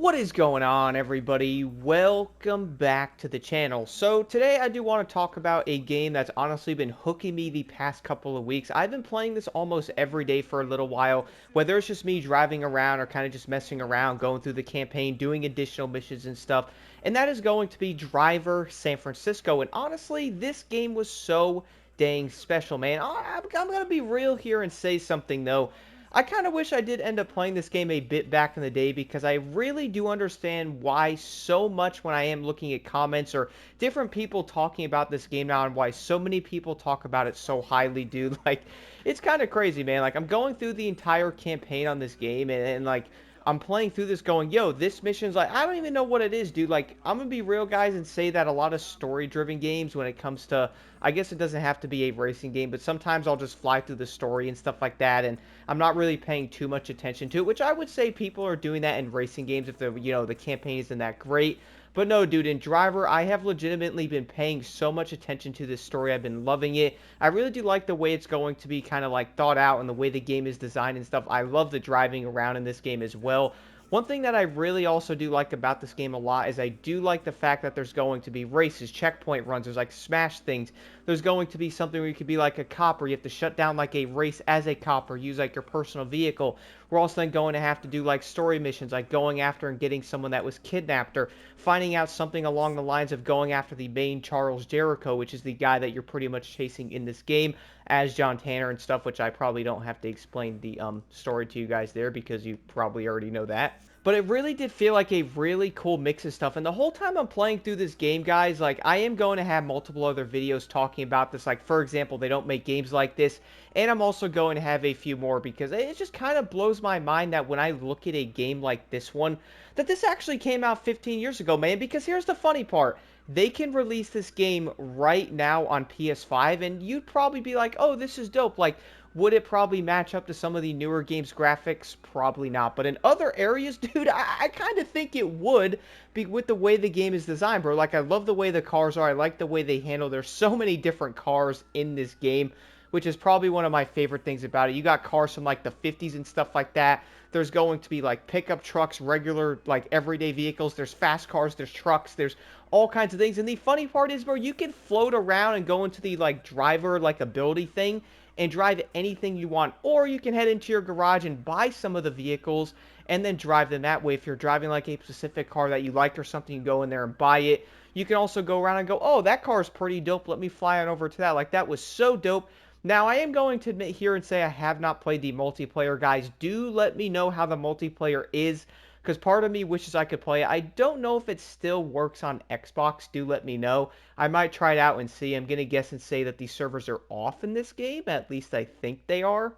What is going on, everybody? Welcome back to the channel. So today I do want to talk about a game that's honestly been hooking me the past couple of weeks. I've been playing this almost every day for a little while, whether it's just me driving around or kind of just messing around, going through the campaign, doing additional missions and stuff. And that is going to be Driver San Francisco. And honestly, this game was so dang special, man. I'm going to be real here and say something, though. I kind of wish I did end up playing this game a bit back in the day because I really do understand why so much when I am looking at comments or different people talking about this game now and why so many people talk about it so highly, dude. Like, it's kind of crazy, man. Like, I'm going through the entire campaign on this game and like, I'm playing through this going, yo, this mission's like, I don't even know what it is, dude. Like, I'm gonna be real, guys, and say that a lot of story-driven games, when it comes to, I guess it doesn't have to be a racing game, but sometimes I'll just fly through the story and stuff like that, and I'm not really paying too much attention to it, which I would say people are doing that in racing games if the campaign isn't that great. But no, dude, in Driver, I have legitimately been paying so much attention to this story. I've been loving it. I really do like the way it's going to be kind of like thought out and the way the game is designed and stuff. I love the driving around in this game as well. One thing that I really also do like about this game a lot is I do like the fact that there's going to be races, checkpoint runs, there's like smash things. There's going to be something where you could be like a cop or you have to shut down like a race as a cop or use like your personal vehicle. We're also then going to have to do like story missions, like going after and getting someone that was kidnapped or finding out something along the lines of going after the main Charles Jericho, which is the guy that you're pretty much chasing in this game as John Tanner and stuff, which I probably don't have to explain the story to you guys there because you probably already know that. But it really did feel like a really cool mix of stuff. And the whole time I'm playing through this game, guys, like, I am going to have multiple other videos talking about this. Like, for example, they don't make games like this. And I'm also going to have a few more because it just kind of blows my mind that when I look at a game like this one, that this actually came out 15 years ago, man. Because here's the funny part. They can release this game right now on PS5, and you'd probably be like, oh, this is dope. Like, would it probably match up to some of the newer games' graphics? Probably not. But in other areas, dude, I kind of think it would be with the way the game is designed, bro. Like, I love the way the cars are. I like the way they handle. There's so many different cars in this game, which is probably one of my favorite things about it. You got cars from, like, the 50s and stuff like that. There's going to be, like, pickup trucks, regular, like, everyday vehicles. There's fast cars. There's trucks. There's all kinds of things. And the funny part is, bro, you can float around and go into the, like, driver, like, ability thing and drive anything you want, or you can head into your garage and buy some of the vehicles and then drive them that way. If you're driving like a specific car that you like or something, you go in there and buy it. You can also go around and go, oh, that car is pretty dope, let me fly on over to that. Like, that was so dope. Now, I am going to admit here and say I have not played the multiplayer. Guys, do let me know how the multiplayer is, because part of me wishes I could play it. I don't know if it still works on Xbox. Do let me know. I might try it out and see. I'm going to guess and say that the servers are off in this game. At least I think they are.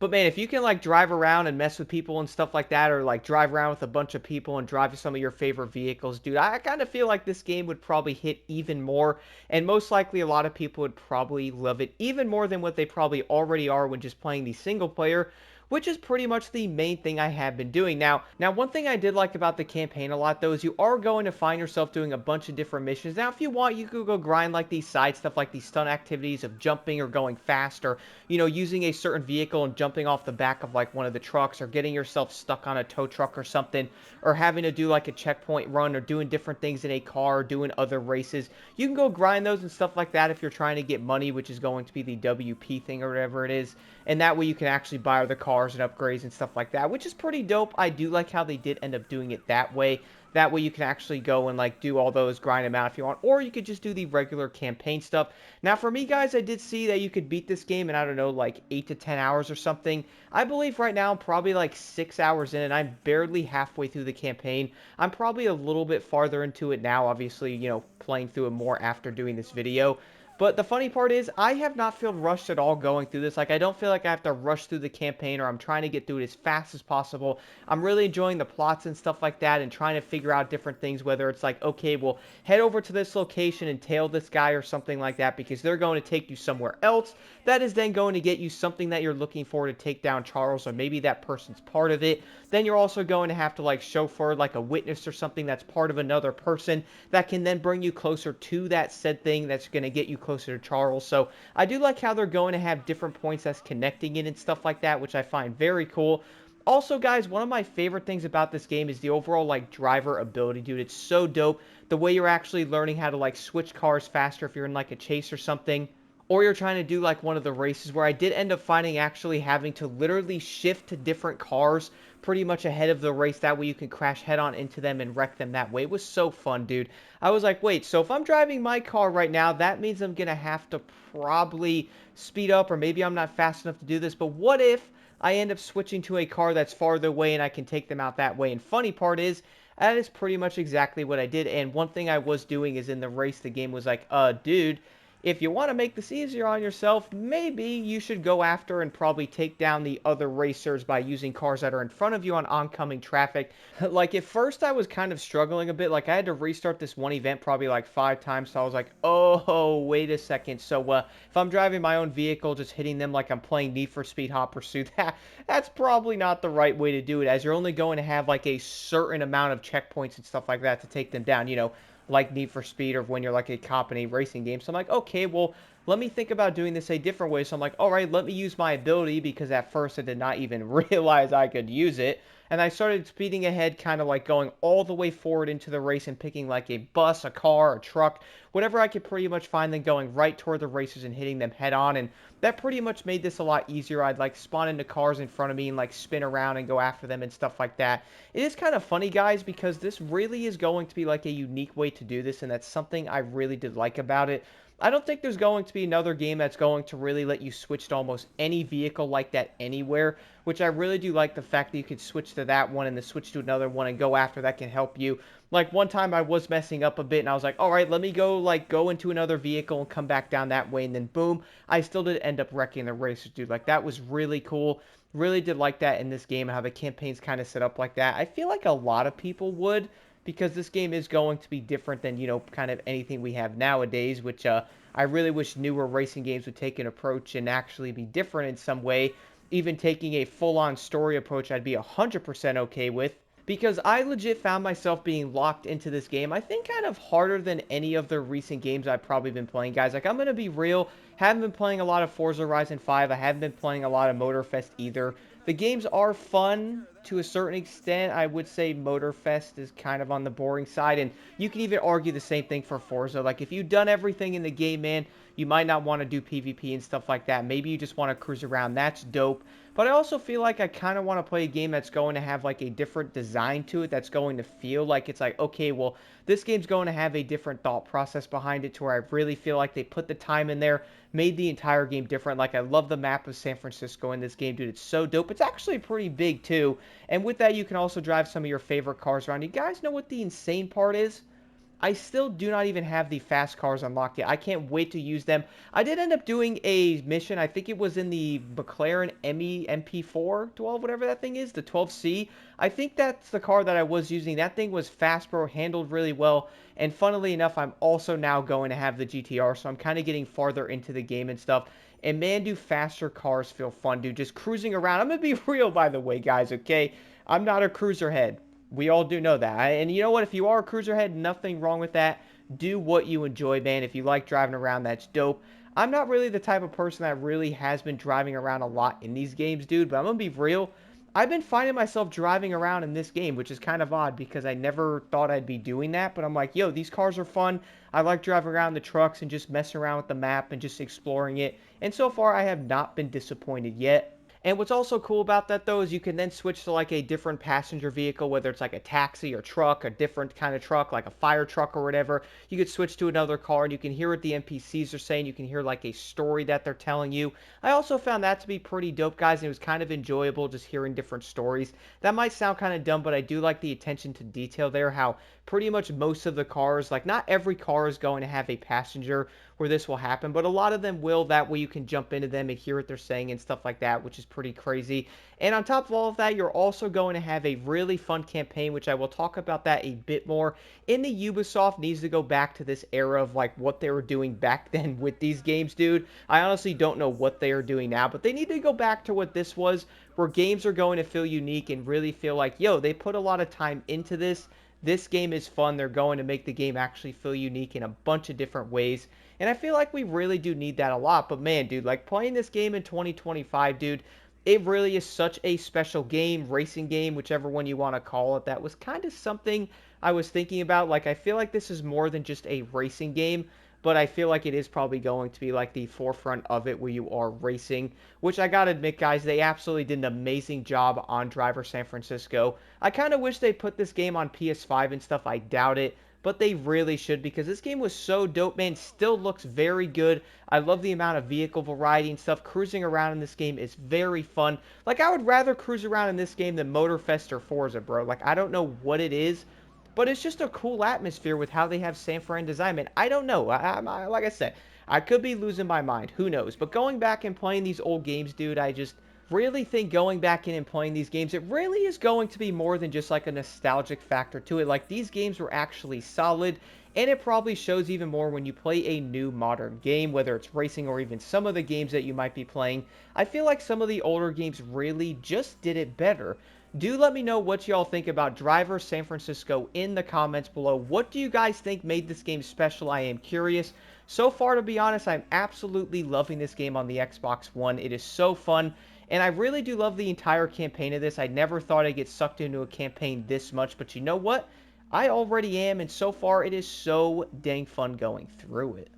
But man, if you can like drive around and mess with people and stuff like that, or like drive around with a bunch of people and drive some of your favorite vehicles, dude, I kind of feel like this game would probably hit even more. And most likely a lot of people would probably love it even more than what they probably already are when just playing the single player, which is pretty much the main thing I have been doing. Now, one thing I did like about the campaign a lot, though, is you are going to find yourself doing a bunch of different missions. Now, if you want, you could go grind like these side stuff, like these stunt activities of jumping or going fast, or, you know, using a certain vehicle and jumping off the back of, like, one of the trucks, or getting yourself stuck on a tow truck or something, or having to do, like, a checkpoint run, or doing different things in a car, or doing other races. You can go grind those and stuff like that if you're trying to get money, which is going to be the WP thing or whatever it is. And that way you can actually buy the cars and upgrades and stuff like that, which is pretty dope. I do like how they did end up doing it that way. That way you can actually go and like do all those, grind them out if you want, or you could just do the regular campaign stuff. Now for me, guys, I did see that you could beat this game in, I don't know, like 8 to 10 hours or something. I believe right now I'm probably like 6 hours in and I'm barely halfway through the campaign. I'm probably a little bit farther into it now, obviously, you know, playing through it more after doing this video. But the funny part is, I have not felt rushed at all going through this. Like, I don't feel like I have to rush through the campaign, or I'm trying to get through it as fast as possible. I'm really enjoying the plots and stuff like that, and trying to figure out different things, whether it's like, okay, well, head over to this location and tail this guy or something like that, because they're going to take you somewhere else. That is then going to get you something that you're looking for to take down Charles, or maybe that person's part of it. Then you're also going to have to, like, chauffeur, like, a witness or something that's part of another person that can then bring you closer to that said thing that's going to get you closer to Charles. So I do like how they're going to have different points that's connecting it and stuff like that, which I find very cool. Also, guys, one of my favorite things about this game is the overall, like, driver ability, dude. It's so dope. The way you're actually learning how to, like, switch cars faster if you're in, like, a chase or something. Or you're trying to do, like, one of the races where I did end up finding actually having to literally shift to different cars pretty much ahead of the race. That way you can crash head-on into them and wreck them that way. It was so fun, dude. I was like, wait, so if I'm driving my car right now, that means I'm going to have to probably speed up, or maybe I'm not fast enough to do this. But what if I end up switching to a car that's farther away and I can take them out that way? And funny part is, that is pretty much exactly what I did. And one thing I was doing is in the race, the game was like, dude, if you want to make this easier on yourself, maybe you should go after and probably take down the other racers by using cars that are in front of you on oncoming traffic. Like, at first I was kind of struggling a bit. Like, I had to restart this one event probably like 5 times. So I was like, oh, wait a second. So if I'm driving my own vehicle, just hitting them like I'm playing Need for Speed Hot Pursuit, that's probably not the right way to do it, as you're only going to have like a certain amount of checkpoints and stuff like that to take them down. Like Need for Speed, or when you're like a cop in a racing game. So I'm like, okay, well, let me think about doing this a different way. So I'm like, all right, let me use my ability, because at first I did not even realize I could use it. And I started speeding ahead, kind of like going all the way forward into the race and picking like a bus, a car, a truck, whatever I could pretty much find, then going right toward the racers and hitting them head on. And that pretty much made this a lot easier. I'd like spawn into cars in front of me and like spin around and go after them and stuff like that. It is kind of funny, guys, because this really is going to be like a unique way to do this, and that's something I really did like about it. I don't think there's going to be another game that's going to really let you switch to almost any vehicle like that anywhere, which I really do like the fact that you could switch to that one and then switch to another one and go after. That can help you. Like, one time I was messing up a bit and I was like, all right, let me go into another vehicle and come back down that way, and then boom, I still did end up wrecking the racers, dude. Like, that was really cool. Really did like that in this game, how the campaign's kind of set up like that. I feel like a lot of people would, because this game is going to be different than, kind of anything we have nowadays, which I really wish newer racing games would take an approach and actually be different in some way. Even taking a full-on story approach, I'd be 100% okay with, because I legit found myself being locked into this game, I think kind of harder than any of the recent games I've probably been playing, guys. Like, I'm going to be real, haven't been playing a lot of Forza Horizon 5, I haven't been playing a lot of Motorfest either. The games are fun to a certain extent. I would say Motorfest is kind of on the boring side, and you can even argue the same thing for Forza. Like, if you've done everything in the game, man, you might not want to do PvP and stuff like that. Maybe you just want to cruise around. That's dope. But I also feel like I kind of want to play a game that's going to have like a different design to it, that's going to feel like it's like, okay, well, this game's going to have a different thought process behind it, to where I really feel like they put the time in there, made the entire game different. Like, I love the map of San Francisco in this game, dude. It's so dope. It's actually pretty big too. And with that, you can also drive some of your favorite cars around. You guys know what the insane part is? I still do not even have the fast cars unlocked yet. I can't wait to use them. I did end up doing a mission. I think it was in the McLaren ME MP4 12, whatever that thing is, the 12C. I think that's the car that I was using. That thing was fast, bro, handled really well. And funnily enough, I'm also now going to have the GTR, so I'm kind of getting farther into the game and stuff. And man, do faster cars feel fun, dude. Just cruising around. I'm going to be real, by the way, guys, okay? I'm not a cruiser head. We all do know that. And you know what? If you are a cruiser head, nothing wrong with that. Do what you enjoy, man. If you like driving around, that's dope. I'm not really the type of person that really has been driving around a lot in these games, dude. But I'm going to be real. I've been finding myself driving around in this game, which is kind of odd, because I never thought I'd be doing that. But I'm like, yo, these cars are fun. I like driving around the trucks and just messing around with the map and just exploring it. And so far, I have not been disappointed yet. And what's also cool about that, though, is you can then switch to like a different passenger vehicle, whether it's like a taxi or truck, a different kind of truck, like a fire truck or whatever. You could switch to another car, and you can hear what the NPCs are saying. You can hear like a story that they're telling you. I also found that to be pretty dope, guys, and it was kind of enjoyable just hearing different stories. That might sound kind of dumb, but I do like the attention to detail there, how pretty much most of the cars, like not every car is going to have a passenger where this will happen, but a lot of them will. That way you can jump into them and hear what they're saying and stuff like that, which is pretty crazy. And on top of all of that, you're also going to have a really fun campaign, which I will talk about that a bit more. In the Ubisoft needs to go back to this era of like what they were doing back then with these games, dude. I honestly don't know what they are doing now, but they need to go back to what this was, where games are going to feel unique and really feel like, yo, they put a lot of time into this. This game is fun. They're going to make the game actually feel unique in a bunch of different ways. And I feel like we really do need that a lot. But man, dude, like playing this game in 2025, dude, It really is such a special game, racing game, whichever one you want to call it. That was kind of something I was thinking about. Like, I feel like this is more than just a racing game, but I feel like it is probably going to be like the forefront of it where you are racing, which I gotta admit, guys, they absolutely did an amazing job on Driver San Francisco. I kind of wish they put this game on PS5 and stuff. I doubt it, but they really should because this game was so dope, man. Still looks very good. I love the amount of vehicle variety and stuff. Cruising around in this game is very fun. Like, I would rather cruise around in this game than Motorfest or Forza, bro. Like, I don't know what it is, but it's just a cool atmosphere with how they have San Fran designed, man. I don't know. Like I said, I could be losing my mind. Who knows? But going back and playing these old games, dude, I just really think going back in and playing these games, it really is going to be more than just like a nostalgic factor to it. Like, these games were actually solid, and it probably shows even more when you play a new modern game, whether it's racing or even some of the games that you might be playing. I feel like some of the older games really just did it better. Do let me know what y'all think about Driver San Francisco in the comments below. What do you guys think made this game special? I am curious. So far, to be honest, I'm absolutely loving this game on the Xbox One. It is so fun. And I really do love the entire campaign of this. I never thought I'd get sucked into a campaign this much, but you know what? I already am, and so far it is so dang fun going through it.